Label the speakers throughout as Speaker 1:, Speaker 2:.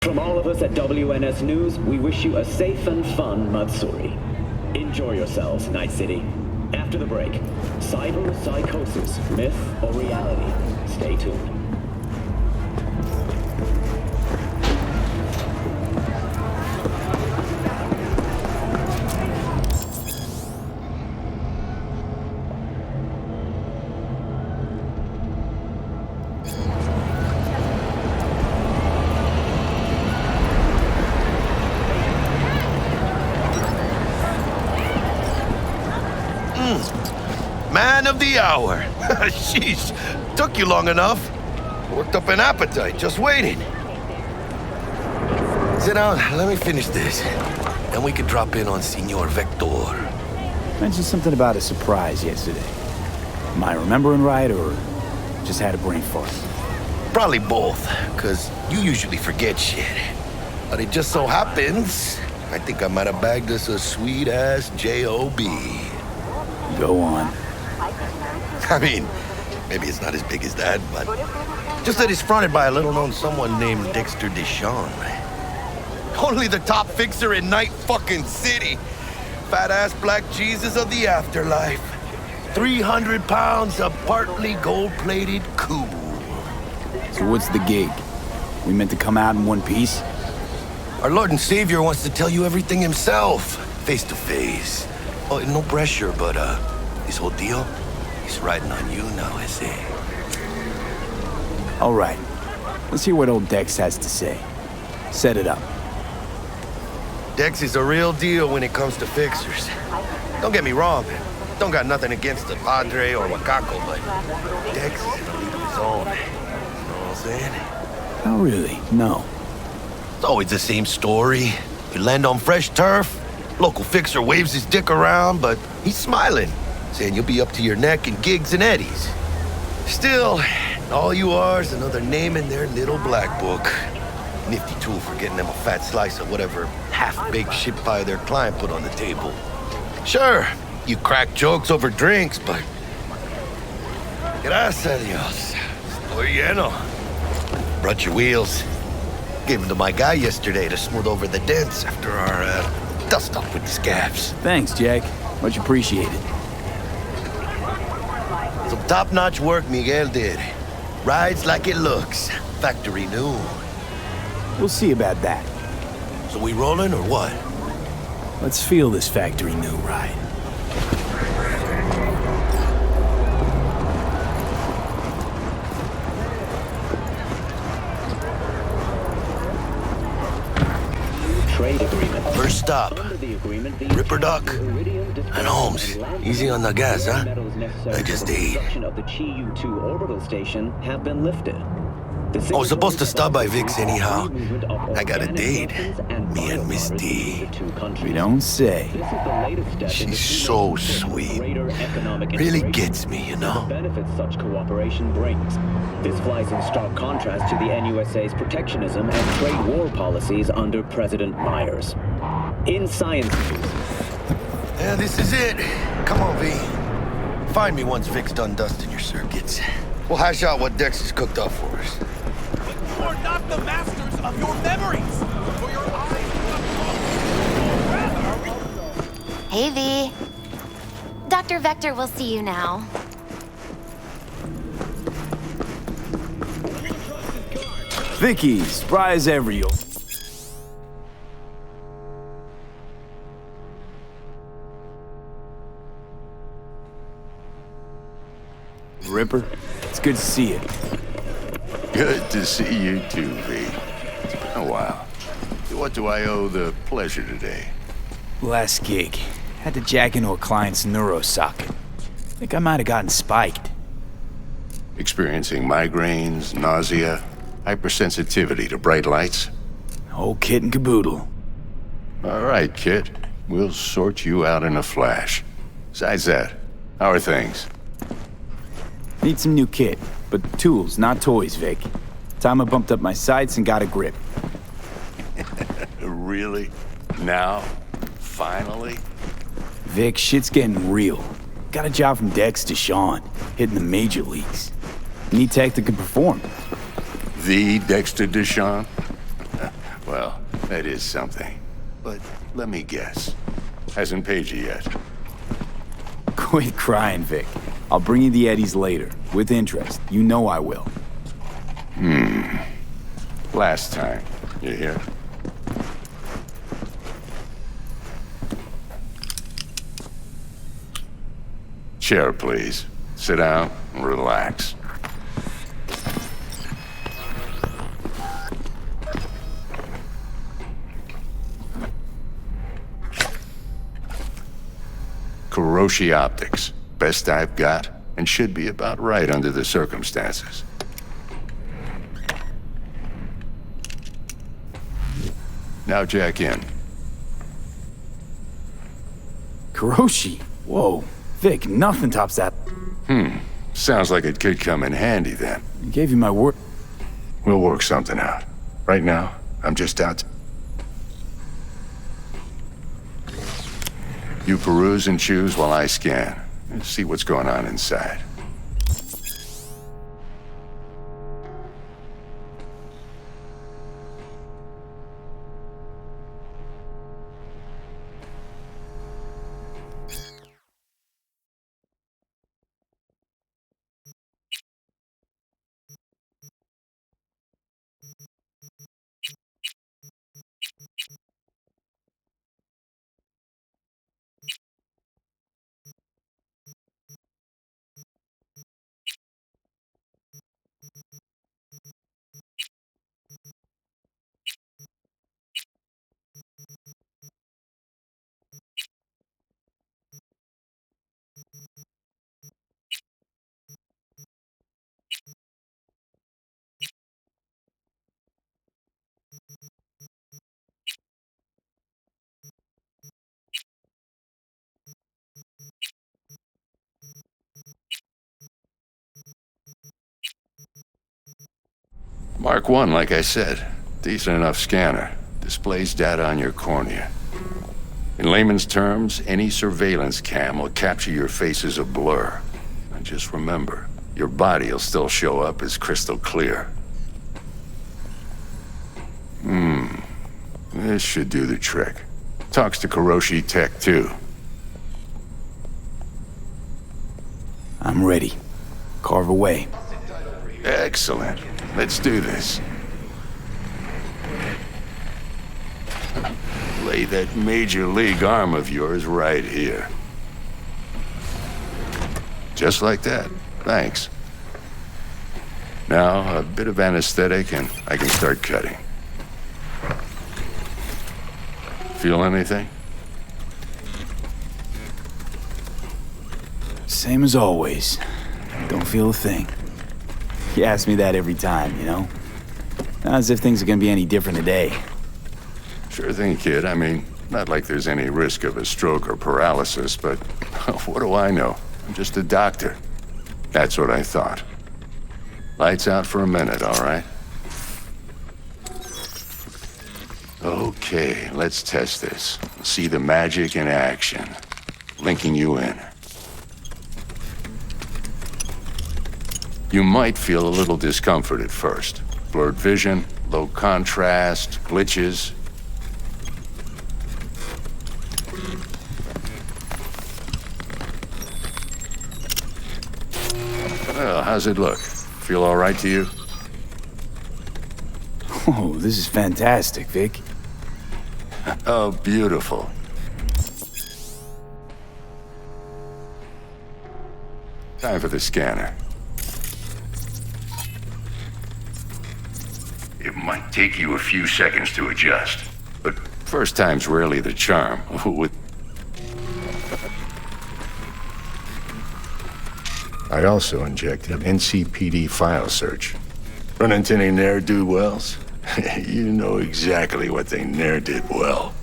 Speaker 1: From all of us at WNS News, we wish you a safe and fun Matsuri. Enjoy yourselves, Night City. After the break, cyber psychosis, myth or reality? Stay tuned.
Speaker 2: Man of the hour. Sheesh, took you long enough. Worked up an appetite, just waiting. Sit down, let me finish this. Then we can drop in on Senor Vector.
Speaker 3: Mentioned something about a surprise yesterday. Am I remembering right, or just had a brain fart?
Speaker 2: Probably both, because you usually forget shit. But it just so happens, I think I might have bagged us a sweet-ass J.O.B.
Speaker 3: Go on.
Speaker 2: I mean, maybe it's not as big as that, but just that it's fronted by a little-known someone named Dexter Deshawn. Only the top fixer in Night fucking City. Fat-ass black Jesus of the afterlife. 300 pounds of partly gold-plated cool.
Speaker 3: So what's the gig? We meant to come out in one piece?
Speaker 2: Our Lord and Savior wants to tell you everything himself, face to face. Oh, no pressure, but this whole deal, he's riding on you now, I say.
Speaker 3: All right. Let's hear what old Dex has to say. Set it up.
Speaker 2: Dex is a real deal when it comes to fixers. Don't get me wrong. Don't got nothing against the Padre or Wakako, but Dex is in a league of his own. You know what I'm saying?
Speaker 3: Oh, really? No.
Speaker 2: It's always the same story. You land on fresh turf, local fixer waves his dick around, but he's smiling, saying you'll be up to your neck in gigs and eddies. Still, all you are is another name in their little black book. Nifty tool for getting them a fat slice of whatever half-baked shit pie their client put on the table. Sure, you crack jokes over drinks, but... Gracias a Dios. Estoy lleno. Brought your wheels. Gave them to my guy yesterday to smooth over the dents after our, dust-up with the scabs.
Speaker 3: Thanks, Jack. Much appreciated.
Speaker 2: Some top-notch work Miguel did. Rides like it looks. Factory new.
Speaker 3: We'll see about that.
Speaker 2: So we rolling or what?
Speaker 3: Let's feel this factory new ride.
Speaker 1: Trade agreement.
Speaker 2: First stop.
Speaker 1: Under the agreement, the
Speaker 2: Ripper Duck
Speaker 1: Iridium
Speaker 2: and Holmes. Easy on the gas, huh? I just ate.
Speaker 1: Of the Chi-U-2 orbital station have been lifted.
Speaker 2: I was supposed to stop by Vic's anyhow. I got a date. Me and Miss D.
Speaker 3: We don't say.
Speaker 2: She's so sweet. Really gets me, you know?
Speaker 1: The benefits such cooperation brings. This flies in stark contrast to the NUSA's protectionism and trade war policies under President Myers. In science news.
Speaker 2: Yeah, this is it. Come on, V. Find me once Vic's done dusting your circuits. We'll hash out what Dex has cooked up for us.
Speaker 4: You are not the masters of your memories. For your eyes.
Speaker 5: Hey, V. Dr. Vector will see you now.
Speaker 3: Vicky, spry as ever, you. Ripper, it's good to see you.
Speaker 6: Good to see you too, V. It's been a while. What do I owe the pleasure today?
Speaker 3: Last gig. Had to jack into a client's neurosocket. Think I might have gotten spiked.
Speaker 6: Experiencing migraines, nausea, hypersensitivity to bright lights?
Speaker 3: Whole kit and caboodle.
Speaker 6: All right, kid. We'll sort you out in a flash. Besides that, how are things?
Speaker 3: Need some new kit, but tools, not toys, Vic. Time I bumped up my sights and got a grip.
Speaker 6: Really? Now? Finally?
Speaker 3: Vic, shit's getting real. Got a job from Dex to Sean, hitting the major leagues. Need tech that can perform.
Speaker 6: The Dexter Deshawn? Well, that is something. But let me guess. Hasn't paid you yet.
Speaker 3: Quit crying, Vic. I'll bring you the eddies later, with interest. You know I will.
Speaker 6: Last time. You hear? Chair, please. Sit down and relax. Kuroshi Optics. Best I've got, and should be about right under the circumstances. Now jack in.
Speaker 3: Kuroshi? Whoa. Vic, nothing tops that.
Speaker 6: Sounds like it could come in handy then.
Speaker 3: I gave you my word.
Speaker 6: We'll work something out. Right now, I'm just out. You peruse and choose while I scan. And see what's going on inside. Mark 1, like I said. Decent enough scanner. Displays data on your cornea. In layman's terms, any surveillance cam will capture your face as a blur. And just remember, your body will still show up as crystal clear. This should do the trick. Talks to Kuroshi Tech, too.
Speaker 3: I'm ready. Carve away.
Speaker 6: Excellent. Let's do this. Lay that major league arm of yours right here. Just like that. Thanks. Now, a bit of anesthetic and I can start cutting. Feel anything?
Speaker 3: Same as always. Don't feel a thing. You ask me that every time, you know? Not as if things are gonna be any different today.
Speaker 6: Sure thing, kid. I mean, not like there's any risk of a stroke or paralysis, but what do I know? I'm just a doctor. That's what I thought. Lights out for a minute, all right? Okay, let's test this. See the magic in action. Linking you in. You might feel a little discomfort at first. Blurred vision, low contrast, glitches. Well, how's it look? Feel all right to you?
Speaker 3: Oh, this is fantastic, Vic.
Speaker 6: Oh, beautiful. Time for the scanner. It might take you a few seconds to adjust, but first time's rarely the charm. I also injected an NCPD file search. Run into any ne'er-do-wells? You know exactly what they ne'er did well.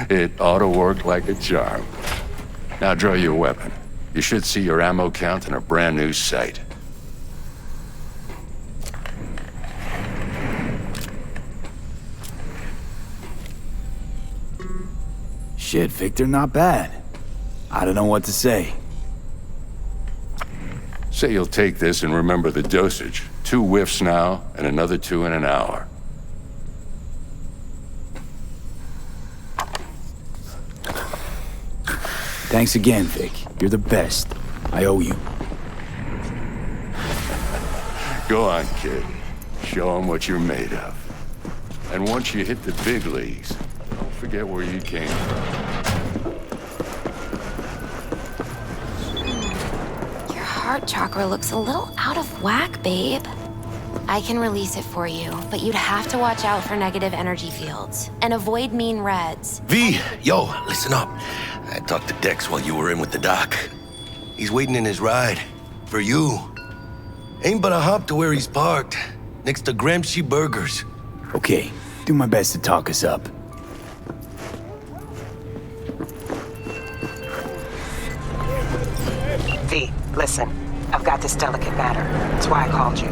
Speaker 6: It ought to work like a charm. Now draw your weapon. You should see your ammo count in a brand new sight.
Speaker 3: Shit, Victor, not bad. I don't know what to say.
Speaker 6: Say you'll take this and remember the dosage. 2 whiffs now, and another 2 in an hour.
Speaker 3: Thanks again, Vic. You're the best. I owe you.
Speaker 6: Go on, kid. Show them what you're made of. And once you hit the big leagues, don't forget where you came from.
Speaker 5: Your heart chakra looks a little out of whack, babe. I can release it for you, but you'd have to watch out for negative energy fields and avoid mean reds.
Speaker 2: V, yo, listen up. I talked to Dex while you were in with the doc. He's waiting in his ride. For you. Ain't but a hop to where he's parked. Next to Gramsci Burgers.
Speaker 3: Okay, do my best to talk us up.
Speaker 7: V, listen. I've got this delicate matter. That's why I called you.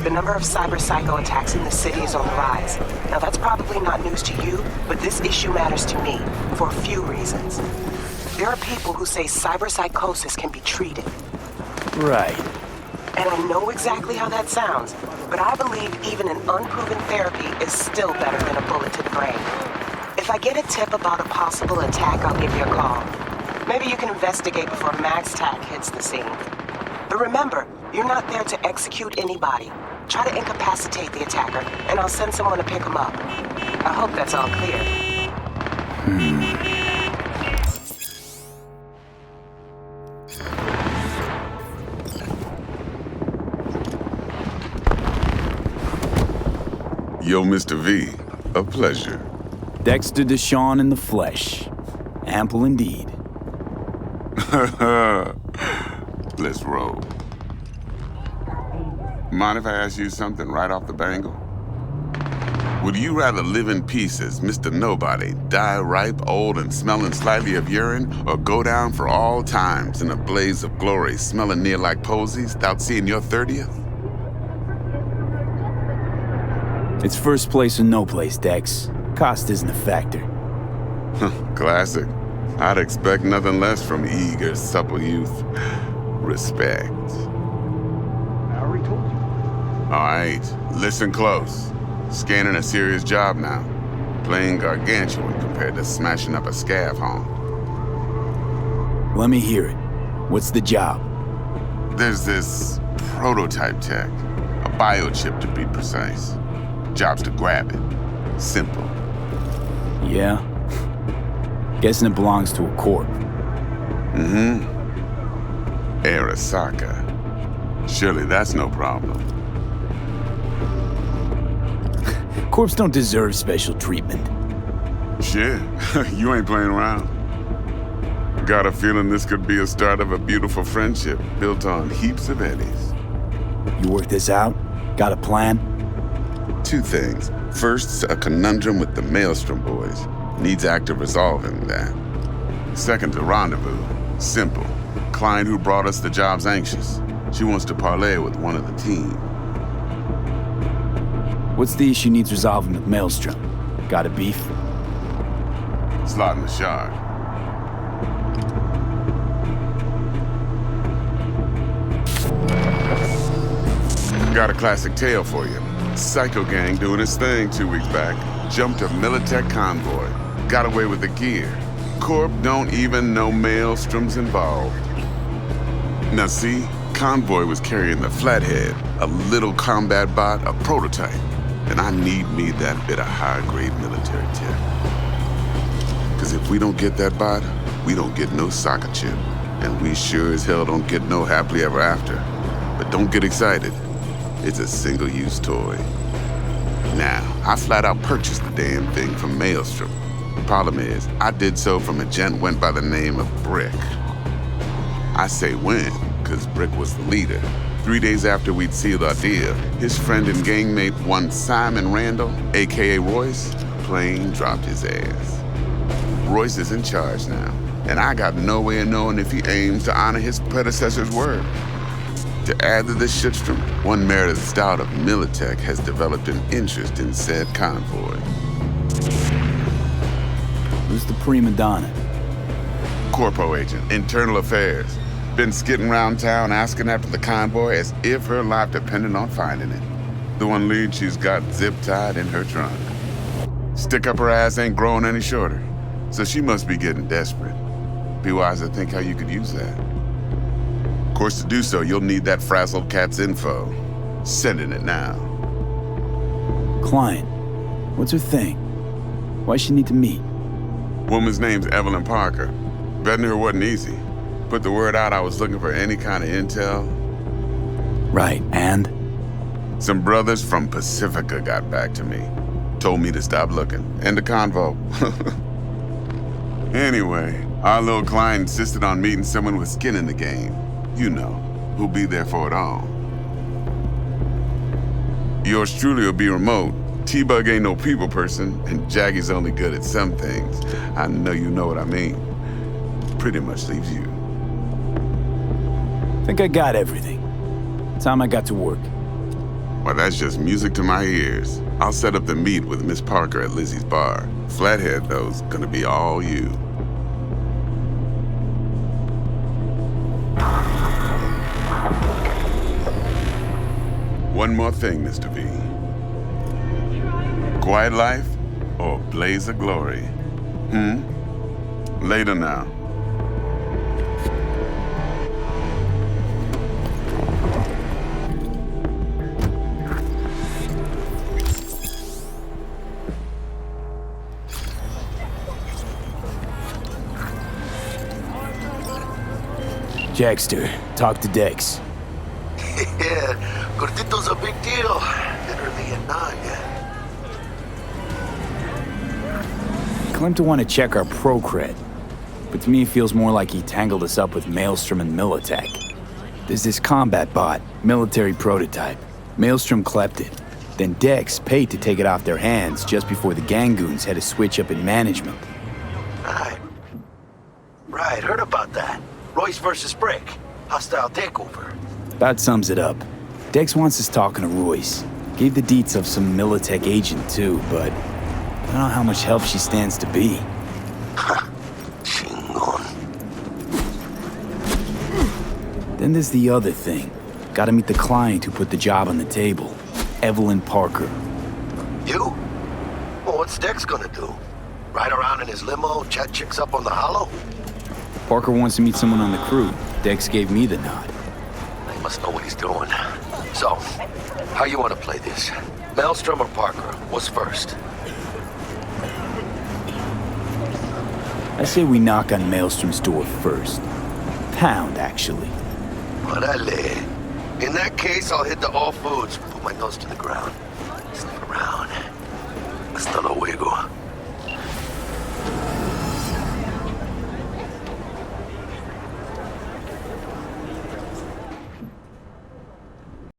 Speaker 7: The number of cyber-psycho attacks in the city is on the rise. Now, that's probably not news to you, but this issue matters to me for a few reasons. There are people who say cyber-psychosis can be treated.
Speaker 3: Right.
Speaker 7: And I know exactly how that sounds, but I believe even an unproven therapy is still better than a bullet to the brain. If I get a tip about a possible attack, I'll give you a call. Maybe you can investigate before Max Tack hits the scene. But remember, you're not there to execute anybody. Try to incapacitate the attacker, and I'll send someone to pick him up. I hope that's all clear.
Speaker 8: Yo, Mr. V, a pleasure.
Speaker 3: Dexter Deshawn in the flesh. Ample indeed.
Speaker 8: Let's roll. Mind if I ask you something right off the bangle? Would you rather live in peace as Mr. Nobody, die ripe, old, and smelling slightly of urine, or go down for all times in a blaze of glory, smelling near like posies, without seeing your 30th?
Speaker 3: It's first place or no place, Dex. Cost isn't a factor.
Speaker 8: Classic. I'd expect nothing less from eager, supple youth. Respect.
Speaker 9: I already told you.
Speaker 8: All right, listen close. Scanning a serious job now. Playing gargantuan compared to smashing up a scav home.
Speaker 3: Let me hear it. What's the job?
Speaker 8: There's this prototype tech. A biochip, to be precise. Job's to grab it. Simple.
Speaker 3: Yeah? Guessing it belongs to a corp.
Speaker 8: Mm-hmm. Arasaka. Surely that's no problem.
Speaker 3: Corps don't deserve special treatment.
Speaker 8: Shit, you ain't playing around. Got a feeling this could be a start of a beautiful friendship built on heaps of eddies.
Speaker 3: You work this out? Got a plan?
Speaker 8: 2 things. First, a conundrum with the Maelstrom boys. Needs active resolving that. Second, a rendezvous. Simple. Client who brought us the job's anxious. She wants to parlay with one of the team.
Speaker 3: What's the issue needs resolving with Maelstrom? Got a beef?
Speaker 8: Slot in the shard. Got a classic tale for you. Psycho gang doing his thing 2 weeks back. Jumped a Militech convoy. Got away with the gear. Corp don't even know Maelstrom's involved. Now see, convoy was carrying the Flathead, a little combat bot, a prototype. And I need me that bit of high-grade military tech. Because if we don't get that bot, we don't get no soccer chip. And we sure as hell don't get no happily ever after. But don't get excited. It's a single-use toy. Now, I flat out purchased the damn thing from Maelstrom. Problem is, I did so from a gent went by the name of Brick. I say when, because Brick was the leader. 3 days after we'd sealed our deal, his friend and gangmate, one Simon Randall, a.k.a. Royce, plain dropped his ass. Royce is in charge now, and I got no way of knowing if he aims to honor his predecessor's word. To add to this shitstorm, one Meredith Stout of Militech has developed an interest in said convoy.
Speaker 3: Who's the prima donna?
Speaker 8: Corpo agent, internal affairs. Been skidding around town asking after the convoy as if her life depended on finding it. The one lead she's got zip-tied in her trunk. Stick up her ass ain't growing any shorter, so she must be getting desperate. Be wise to think how you could use that. Of course, to do so, you'll need that frazzled cat's info. Sending it now.
Speaker 3: Client. What's her thing? Why she need to meet?
Speaker 8: Woman's name's Evelyn Parker. Betting her wasn't easy. Put the word out I was looking for any kind of intel.
Speaker 3: Right, and?
Speaker 8: Some brothers from Pacifica got back to me. Told me to stop looking. End the convo. Anyway, our little client insisted on meeting someone with skin in the game. You know, who'll be there for it all. Yours truly will be remote. T-Bug ain't no people person, and Jaggy's only good at some things. I know you know what I mean. Pretty much leaves you.
Speaker 3: Think I got everything. Time I got to work.
Speaker 8: Well, that's just music to my ears. I'll set up the meet with Miss Parker at Lizzie's bar. Flathead, though's gonna be all you. One more thing, Mr. V. Quiet life or blaze of glory? Later now.
Speaker 3: Jackster, talk to Dex.
Speaker 2: Yeah, Gordito's a big deal. Literally a none.
Speaker 3: Claimed to want to check our pro cred, but to me it feels more like he tangled us up with Maelstrom and Militech. There's this combat bot, military prototype. Maelstrom clept it. Then Dex paid to take it off their hands just before the Gangoons had a switch up in management.
Speaker 2: Right, heard about that. Royce versus Brick. Hostile takeover.
Speaker 3: About sums it up. Dex wants us talking to Royce. Gave the deets of some Militech agent too, but I don't know how much help she stands to be.
Speaker 2: Chingon.
Speaker 3: Then there's the other thing. Gotta meet the client who put the job on the table. Evelyn Parker.
Speaker 2: You? Well, what's Dex gonna do? Ride around in his limo, chat chicks up on the hollow?
Speaker 3: Parker wants to meet someone on the crew. Dex gave me the nod.
Speaker 2: He must know what he's doing. So, how you want to play this? Maelstrom or Parker? What's first?
Speaker 3: I say we knock on Maelstrom's door first. Pound, actually.
Speaker 2: Orale. In that case, I'll hit the all foods, put my nose to the ground. Sniff around. Hasta